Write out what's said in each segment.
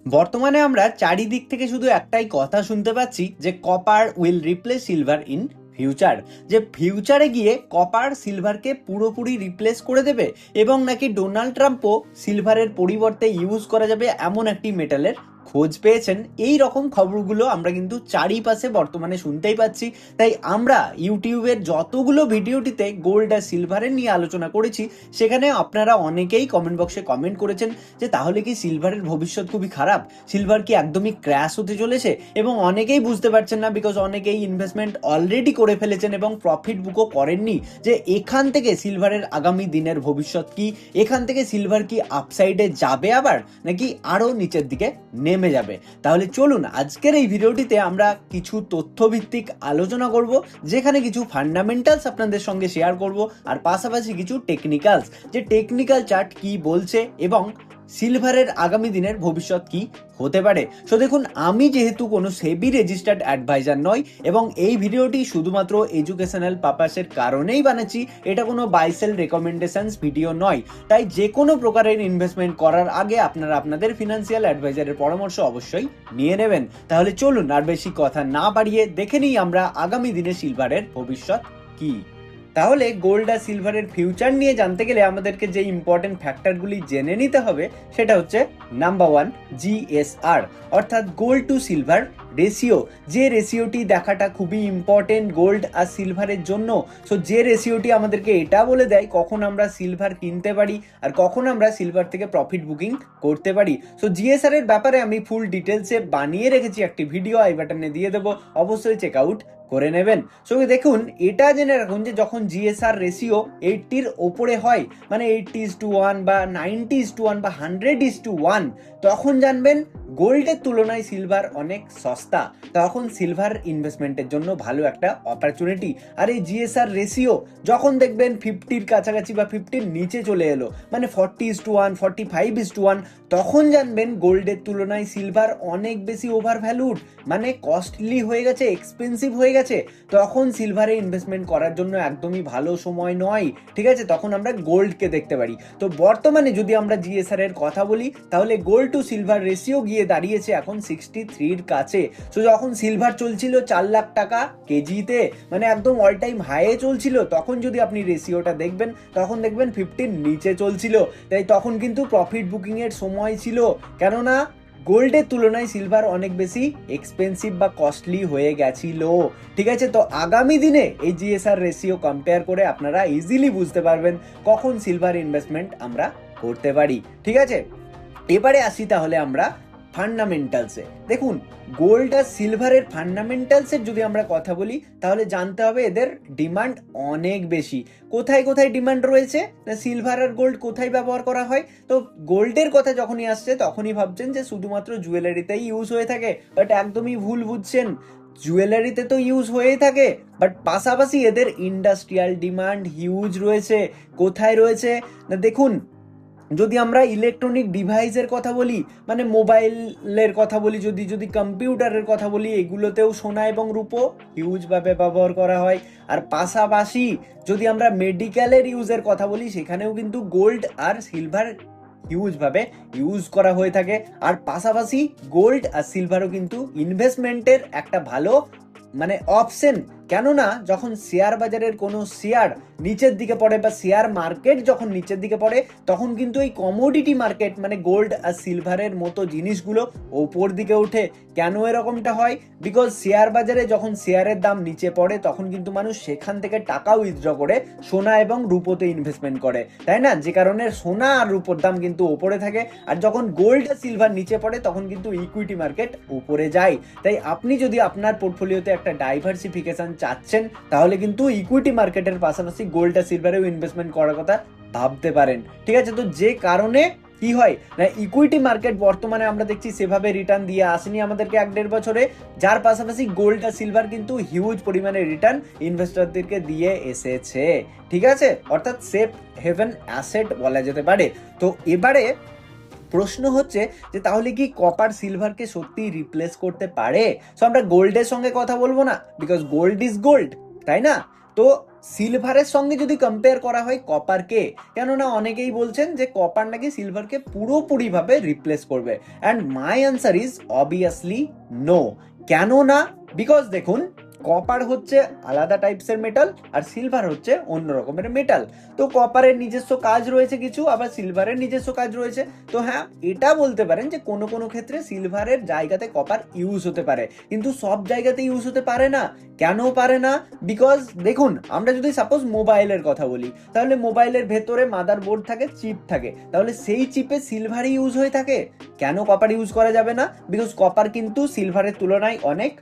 বর্তমানে আমরা চারিদিক থেকে শুধু একটাই কথা শুনতে পাচ্ছি যে copper will replace silver in future, যে ফিউচারে গিয়ে কপার সিলভারকে পুরোপুরি রিপ্লেস করে দেবে এবং নাকি ডোনাল্ড ট্রাম্পও সিলভারের পরিবর্তে ইউজ করা যাবে এমন একটি মেটালের খোঁজ পেয়েছেন। এই রকম খবরগুলো আমরা কিন্তু চারিপাশে বর্তমানে শুনতেই পাচ্ছি। তাই আমরা ইউটিউবের যতগুলো ভিডিওটিতে গোল্ড আর সিলভারের নিয়ে আলোচনা করেছি সেখানে আপনারা অনেকেই কমেন্ট বক্সে কমেন্ট করেছেন যে তাহলে কি সিলভারের ভবিষ্যৎ খুবই খারাপ, সিলভার কি একদমই ক্র্যাশ হতে চলেছে, এবং অনেকেই বুঝতে পারছেন না বিকজ অনেকেই ইনভেস্টমেন্ট অলরেডি করে ফেলেছেন এবং প্রফিট বুকও করেননি যে এখান থেকে সিলভারের আগামী দিনের ভবিষ্যৎ কি, এখান থেকে সিলভার কি আপসাইডে যাবে আবার নাকি আরো নিচের দিকে নেমে যাবে। তাহলে চলুন আজকের এই ভিডিওটিতে আমরা কিছু তথ্যভিত্তিক আলোচনা করব, যেখানে কিছু ফান্ডামেন্টালস আপনাদের সঙ্গে শেয়ার করব আর পাশাপাশি কিছু টেকনিক্যালস, যে টেকনিক্যাল চার্ট কি বলছে এবং সিলভারের আগামী দিনের ভবিষ্যৎ কি হতে পারে। সো দেখুন, আমি যেহেতু কোনো সেবি রেজিস্টার্ড অ্যাডভাইজার নই এবং এই ভিডিওটি শুধুমাত্র এডুকেশনাল পারপাসের কারণেই বানাচ্ছি, এটা কোনো বাই সেল রেকমেন্ডেশনস ভিডিও নয়। তাই যে কোনো প্রকারের ইনভেস্টমেন্ট করার আগে আপনারা আপনাদের ফিনান্সিয়াল অ্যাডভাইজারের পরামর্শ অবশ্যই নিয়ে নেবেন। তাহলে চলুন আর বেশি কথা না বাড়িয়ে দেখে নিই আমরা আগামী দিনে সিলভারের ভবিষ্যৎ কি। তাহলে গোল্ড আর সিলভারের ফিউচার নিয়ে জানতে গেলে আমাদেরকে যে ইম্পর্টেন্ট ফ্যাক্টরগুলি জেনে নিতে হবে সেটা হচ্ছে নাম্বার 1 জিএসআর, অর্থাৎ গোল্ড টু সিলভার রেশিও। যে রেশিওটি দেখাটা খুবই ইম্পর্টেন্ট গোল্ড আর সিলভারের জন্য। সো যে রেশিওটি আমাদেরকে এটা বলে দেয় কখন আমরা সিলভার কিনতে পারি আর কখন আমরা সিলভার থেকে প্রফিট বুকিং করতে পারি। সো জিএসআর এর ব্যাপারে আমি ফুল ডিটেলসে বানিয়ে রেখেছি একটি ভিডিও, আই বাটনে দিয়ে দেবো, অবশ্যই চেক আউট করে নেবেন। সো দেখুন, এটা জেনে রাখুন যে যখন জিএসআর রেশিও 80-র ওপরে হয়, মানে 80:1 বা 90:1 বা 100:1, তখন জানবেন গোল্ডের তুলনায় সিলভার অনেক সস্তা, তখন সিলভার ইনভেস্টমেন্টের জন্য ভালো একটা অপরচুনিটি। আর এই জিএসআর রেশিও যখন দেখবেন 50-র কাছাকাছি বা 50-র নিচে চলে এলো, মানে 40:1 45:1, তখন জানবেন গোল্ডের তুলনায় সিলভার অনেক বেশি ওভার ভ্যালুড, মানে কস্টলি হয়ে গেছে, এক্সপেন্সিভ হয়ে গেছে, তখন সিলভারে ইনভেস্টমেন্ট করার জন্য একদমই ভালো সময় নয়। ঠিক আছে, তখন আমরা গোল্ডকে দেখতে পারি। তো বর্তমানে যদি আমরা জিএসআর এর কথা বলি তাহলে গোল্ড টু সিলভার রেশিও গিয়ে দাঁড়িয়েছে এখন 63-র কাছে। তো যখন সিলভার চলছিল 4 লাখ টাকা কেজিতে, মানে একদম অল টাইম হাইয়ে চলছিল, তখন যদি আপনি রেশিওটা দেখবেন তখন দেখবেন 50-র নিচে চলছিল। তাই তখন কিন্তু প্রফিট বুকিং এর সময় ছিল, কেননা গোল্ডের তুলনায় সিলভার অনেক বেশি এক্সপেন্সিভ বা কস্টলি হয়ে গেছিল। ঠিক আছে, তো আগামী দিনে এই জিএসআর রেশিও কম্পেয়ার করে আপনারা ইজিলি বুঝতে পারবেন কখন সিলভার ইনভেস্টমেন্ট আমরা করতে পারি। ঠিক আছে, এবারে আসি তাহলে আমরা ফান্ডামেন্টালসে। দেখুন, গোল্ড আর সিলভারের ফান্ডামেন্টালসের যদি আমরা কথা বলি তাহলে জানতে হবে এদের ডিমান্ড অনেক বেশি। কোথায় কোথায় ডিমান্ড রয়েছে, না সিলভার আর গোল্ড কোথায় ব্যবহার করা হয়? তো গোল্ডের কথা যখনই আসছে তখনই ভাবছেন যে শুধুমাত্র জুয়েলারিতেই ইউজ হয়ে থাকে, বাট একদমই ভুল বুঝছেন। জুয়েলারিতে তো ইউজ হয়েই থাকে, বাট পাশাপাশি এদের ইন্ডাস্ট্রিয়াল ডিমান্ড হিউজ রয়েছে। কোথায় রয়েছে না দেখুন, যদি আমরা ইলেকট্রনিক ডিভাইসের কথা বলি, মানে মোবাইলের কথা বলি, যদি কম্পিউটারের কথা বলি, এগুলোতেও সোনা এবং রূপো হিউজভাবে ব্যবহার করা হয়। আর পাশাপাশি যদি আমরা মেডিকেলের ইউজের কথা বলি সেখানেও কিন্তু গোল্ড আর সিলভার হিউজভাবে ইউজ করা হয়ে থাকে। আর পাশাপাশি গোল্ড আর সিলভারও কিন্তু ইনভেস্টমেন্টের একটা ভালো মানে অপশন, কেননা যখন শেয়ার বাজারের কোনো শেয়ার নিচের দিকে পড়ে বা শেয়ার মার্কেট যখন নিচের দিকে পড়ে তখন কিন্তু এই কমোডিটি মার্কেট মানে গোল্ড আর সিলভারের মতো জিনিসগুলো ওপর দিকে ওঠে। কেন এরকমটা হয়? বিকজ শেয়ার বাজারে যখন শেয়ারের দাম নিচে পড়ে তখন কিন্তু মানুষ সেখান থেকে টাকা উইথড্র করে সোনা এবং রূপোতে ইনভেস্টমেন্ট করে, তাই না? যে কারণে সোনা আর রূপোর দাম কিন্তু ওপরে থাকে। আর যখন গোল্ড আর সিলভার নিচে পড়ে তখন কিন্তু ইকুইটি মার্কেট উপরে যায়। তাই আপনি যদি আপনার পোর্টফোলিওতে একটা ডাইভার্সিফিকেশন চাচ্ছেন তাহলে কিন্তু ইকুইটি মার্কেটের পাশাপাশি গোল্ড আর সিলভারেও ইনভেস্টমেন্ট করার কথা ভাবতে পারেন। ঠিক আছে, তো যে কারণে কি হয় না, ইকুইটি মার্কেট বর্তমানে আমরা দেখছি সেভাবে রিটার্ন দিয়ে আসেনি আমাদেরকে 1-1.5 বছরে, যার পাশাপাশি গোল্ড আর সিলভার কিন্তু হিউজ পরিমাণে রিটার্ন ইনভেস্টরদেরকে দিয়ে এসেছে। ঠিক আছে, অর্থাৎ সেফ হেভেন অ্যাসেট বলা যেতে পারে। তো এবারে প্রশ্ন হচ্ছে যে তাহলে কি কপার সিলভারকে সত্যি রিপ্লেস করতে পারে? সো আমরা গোল্ডের সঙ্গে কথা বলবো না, বিকজ গোল্ড ইজ গোল্ড, তাই না? তো সিলভারের সঙ্গে যদি কম্পেয়ার করা হয় কপারকে, কেননা অনেকেই বলছেন যে কপার নাকি সিলভারকে পুরোপুরিভাবে রিপ্লেস করবে, and my answer is obviously no. কেন না? বিকজ দেখুন, কপার হচ্ছে আলাদা টাইপসের মেটাল আর সিলভার হচ্ছে অন্য রকমের মেটাল। তো কপারের নিজস্ব কাজ রয়েছে কিছু, আবার সিলভারের নিজস্ব কাজ রয়েছে। তো হ্যাঁ, এটা বলতে পারেন যে কোনো কোনো ক্ষেত্রে সিলভারের জায়গাতে কপার ইউজ হতে পারে, কিন্তু সব জায়গাতে ইউজ হতে পারে না। কেন পারে না? বিকজ দেখুন, আমরা যদি সাপোজ মোবাইলের কথা বলি, তাহলে মোবাইলের ভেতরে মাদারবোর্ড থাকে, চিপ থাকে, তাহলে সেই চিপে সিলভারই ইউজ হয়ে থাকে। কেন কপার ইউজ করা যাবে না? বিকজ কপার কিন্তু সিলভারের তুলনায় অনেক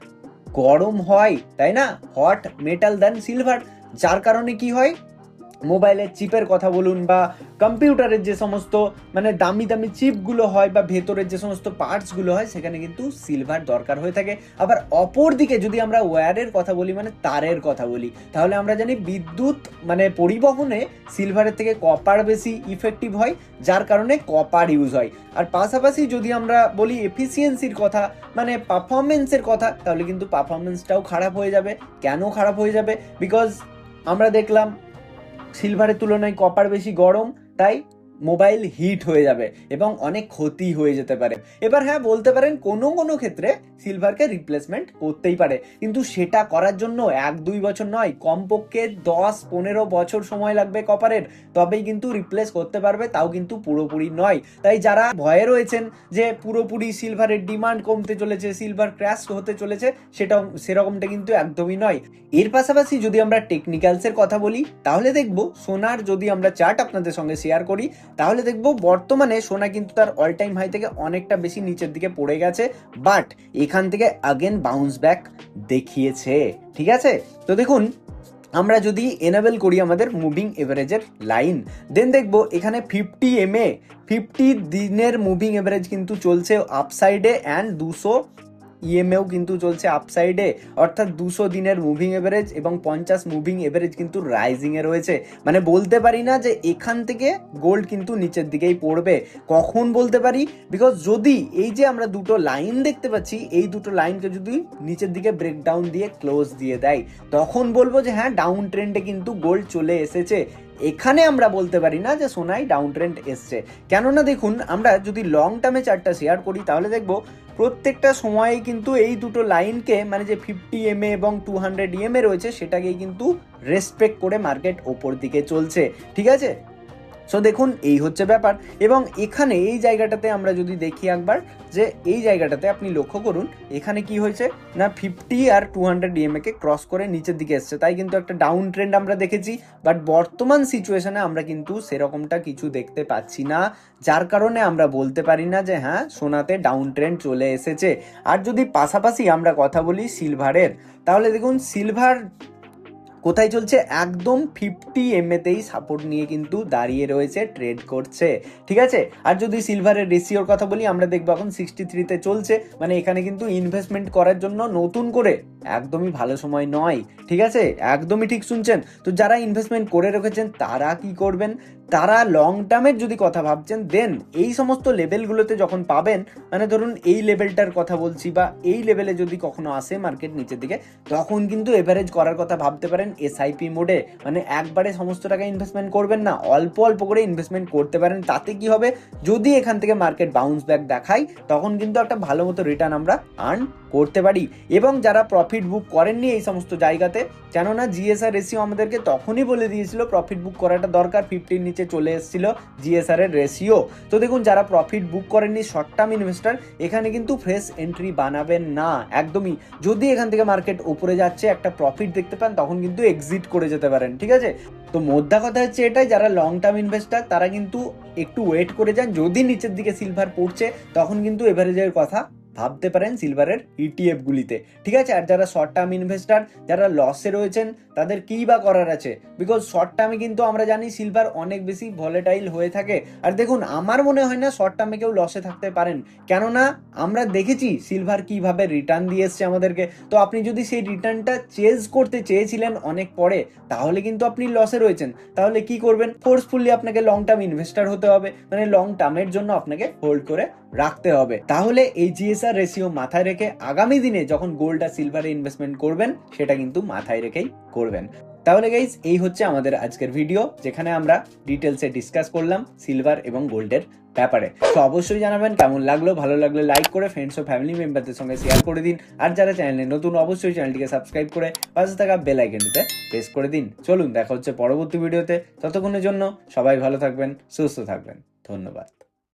গরম হয়, তাই না? হট মেটাল দেন সিলভার। যার কারণে কি হয়, মোবাইলের চিপের কথা বলুন বা কম্পিউটারের যে সমস্ত মানে দামি দামি চিপগুলো হয় বা ভেতরের যে সমস্ত পার্টসগুলো হয়, সেখানে কিন্তু সিলভার দরকার হয়ে থাকে। আবার অপর দিকে যদি আমরা ওয়্যারের কথা বলি, মানে তারের কথা বলি, তাহলে আমরা জানি বিদ্যুৎ মানে পরিবহনে সিলভারের থেকে কপার বেশি ইফেক্টিভ হয়, যার কারণে কপার ইউজ হয়। আর পাশাপাশি যদি আমরা বলি এফিসিয়েন্সির কথা, মানে পারফরমেন্সের কথা, তাহলে কিন্তু পারফরমেন্সটাও খারাপ হয়ে যাবে। কেন খারাপ হয়ে যাবে? বিকজ আমরা দেখলাম সিলভারের তুলনায় কপার বেশি গরম, তাই মোবাইল হিট হয়ে যাবে এবং অনেক ক্ষতি হয়ে যেতে পারে। এবার হ্যাঁ, বলতে পারেন কোনো কোনো ক্ষেত্রে সিলভারকে রিপ্লেসমেন্ট করতেই পারে, কিন্তু সেটা করার জন্য 1-2 বছর নয়, কমপক্ষে 10-15 বছর সময় লাগবে কপারের, তবেই কিন্তু রিপ্লেস করতে পারবে, তাও কিন্তু পুরোপুরি নয়। তাই যারা ভয়ে রয়েছেন যে পুরোপুরি সিলভারের ডিমান্ড কমতে চলেছে, সিলভার ক্র্যাশ হতে চলেছে, সেরকমটা কিন্তু একদমই নয়। এর পাশাপাশি যদি আমরা টেকনিক্যালসের কথা বলি, তাহলে দেখব সোনার যদি আমরা চার্ট আপনাদের সঙ্গে শেয়ার করি, তাহলে দেখব বর্তমানে সোনা কিন্তু তার অল টাইম হাই থেকে অনেকটা বেশি নিচের দিকে পড়ে গেছে, বাট এখান থেকে আগেন বাউন্স ব্যাক দেখিয়েছে। ঠিক আছে, তো দেখুন, আমরা যদি এনেবল করি আমাদের মুভিং এভারেজের লাইন, দেন দেখবো এখানে 50 দিনের মুভিং এভারেজ কিন্তু চলছে আপসাইডে, অ্যান্ড 200 ইএমএও কিন্তু চলছে আপসাইডে, অর্থাৎ 200 দিনের মুভিং এভারেজ এবং 50 মুভিং এভারেজ কিন্তু রাইজিং এ রয়েছে। মানে বলতে পারি না যে এখান থেকে গোল্ড কিন্তু নিচের দিকেই পড়বে। কখন বলতে পারি? বিকজ যদি এই যে আমরা দুটো লাইন দেখতে পাচ্ছি, এই দুটো লাইনকে যদি নিচের দিকে ব্রেকডাউন দিয়ে ক্লোজ দিয়ে দেয়, তখন বলবো যে হ্যাঁ, ডাউন ট্রেন্ডে কিন্তু গোল্ড চলে এসেছে। এখানে আমরা বলতে পারি না যে সোনায় ডাউন ট্রেন্ড এসছে, কেননা দেখুন, আমরা যদি লং টার্মে চার্টটা শেয়ার করি, তাহলে দেখবো প্রত্যেকটা সময়ে কিন্তু এই দুটো লাইনকে, মানে যে 50 এমএ এবং 200 ইএমএ রয়েছে, সেটাকেই কিন্তু রেসপেক্ট করে মার্কেট ওপর দিকে চলছে। ঠিক আছে, সো দেখুন, এই হচ্ছে ব্যাপার। এবং এখানে এই জায়গাটাতে আমরা যদি দেখি একবার, যে এই জায়গাটাতে আপনি লক্ষ্য করুন, এখানে কি হয়েছে না, 50 আর 200 ডিএমএ কে ক্রস করে নিচের দিকে এসছে, তাই কিন্তু একটা ডাউন ট্রেন্ড আমরা দেখেছি। বাট বর্তমান সিচুয়েশনে আমরা কিন্তু সেরকমটা কিছু দেখতে পাচ্ছি না, যার কারণে আমরা বলতে পারি না যে হ্যাঁ, সোনাতে ডাউন ট্রেন্ড চলে এসেছে। আর যদি পাশাপাশি আমরা কথা বলি সিলভারের, তাহলে দেখুন সিলভার কোথায় চলছে, একদম 50 এমএতেই সাপোর্ট নিয়ে কিন্তু দাঁড়িয়ে রয়েছে, ট্রেড করছে। ঠিক আছে, আর যদি সিলভারের রেশিওর কথা বলি, আমরা দেখবো এখন 63-তে চলছে, মানে এখানে কিন্তু ইনভেস্টমেন্ট করার জন্য নতুন করে একদমই ভালো সময় নয়। ঠিক আছে, একদমই ঠিক শুনছেন। তো যারা ইনভেস্টমেন্ট করে রেখেছেন তারা কি করবেন? তারা লং টার্মের যদি কথা ভাবছেন, দেন এই সমস্ত লেভেলগুলোতে যখন পাবেন, মানে ধরুন এই লেভেলটার কথা বলছি, বা এই লেভেলে যদি কখনো আসে মার্কেট নিচের দিকে, তখন কিন্তু এভারেজ করার কথা ভাবতে পারেন এসআইপি মোডে। মানে একবারে সমস্ত টাকা ইনভেস্টমেন্ট করবেন না, অল্প অল্প করে ইনভেস্টমেন্ট করতে পারেন। তাতে কি হবে, যদি এখান থেকে মার্কেট বাউন্স ব্যাক দেখায়, তখন কিন্তু একটা ভালো মতো রিটার্ন আমরা আর্ন করতে পারি। এবং যারা প্রফিট বুক করেননি এই সমস্ত জায়গাতে, কেননা জিএসআর রেশিও আমাদেরকে তখনই বলে দিয়েছিল প্রফিট বুক করাটা দরকার, 50 নিচে চলে এসেছিল জিএসআর এর রেশিও। তো দেখুন, যারা প্রফিট বুক করেননি শর্ট টার্ম ইনভেস্টার, এখানে কিন্তু ফ্রেশ এন্ট্রি বানাবেন না একদমই। যদি এখান থেকে মার্কেট উপরে যাচ্ছে, একটা প্রফিট দেখতে পান, তখন কিন্তু এক্সিট করে যেতে পারেন। ঠিক আছে, তো মোদ্দা কথা হচ্ছে এটাই, যারা লং টার্ম ইনভেস্টার তারা কিন্তু একটু ওয়েট করে যান, যদি নিচের দিকে সিলভার পড়ছে, তখন কিন্তু এভারেজের কথা ভাবতে পারেন সিলভারের ইটিএফ গুলিতে। ঠিক আছে, আর যারা শর্ট টার্ম ইনভেস্টার, যারা লসে রয়েছেন, তাদের কি বা করার আছে? বিকজ শর্ট টার্মে কিন্তু আমরা জানি সিলভার অনেক বেশি ভলেটাইল হয়ে থাকে। আর দেখুন, আমার মনে হয় না শর্ট টার্মে কেউ লসে থাকতে পারেন, কেননা আমরা দেখেছি সিলভার কিভাবে রিটার্ন দিয়ে এসছে আমাদেরকে। তো আপনি যদি সেই রিটার্নটা চেজ করতে চেয়েছিলেন অনেক পরে, তাহলে কিন্তু আপনি লসে রয়েছেন। তাহলে কি করবেন? ফোর্সফুলি আপনাকে লং টার্ম ইনভেস্টার হতে হবে, মানে লং টার্মের জন্য আপনাকে হোল্ড করে রাখতে হবে। তাহলে এই জিএসআর রেশিও মাথায় রেখে আগামী দিনে যখন গোল্ড আর সিলভারে ইনভেস্টমেন্ট করবেন, সেটা কিন্তু মাথায় রেখেই করবেন। তাহলে গাইজ এই হচ্ছে আমাদের আজকের ভিডিও, যেখানে আমরা ডিটেলসে ডিসকাস করলাম সিলভার এবং গোল্ডের ব্যাপারে। তো অবশ্যই জানাবেন কেমন লাগলো, ভালো লাগলে লাইক করে ফ্রেন্ডস ও ফ্যামিলি মেম্বারদের সঙ্গে শেয়ার করে দিন। আর যারা চ্যানেলে নতুন অবশ্যই চ্যানেলটিকে সাবস্ক্রাইব করে পাশে থাকা বেল আইকনটিতে প্রেস করে দিন। চলুন দেখা হচ্ছে পরবর্তী ভিডিওতে, ততক্ষণের জন্য সবাই ভালো থাকবেন, সুস্থ থাকবেন, ধন্যবাদ।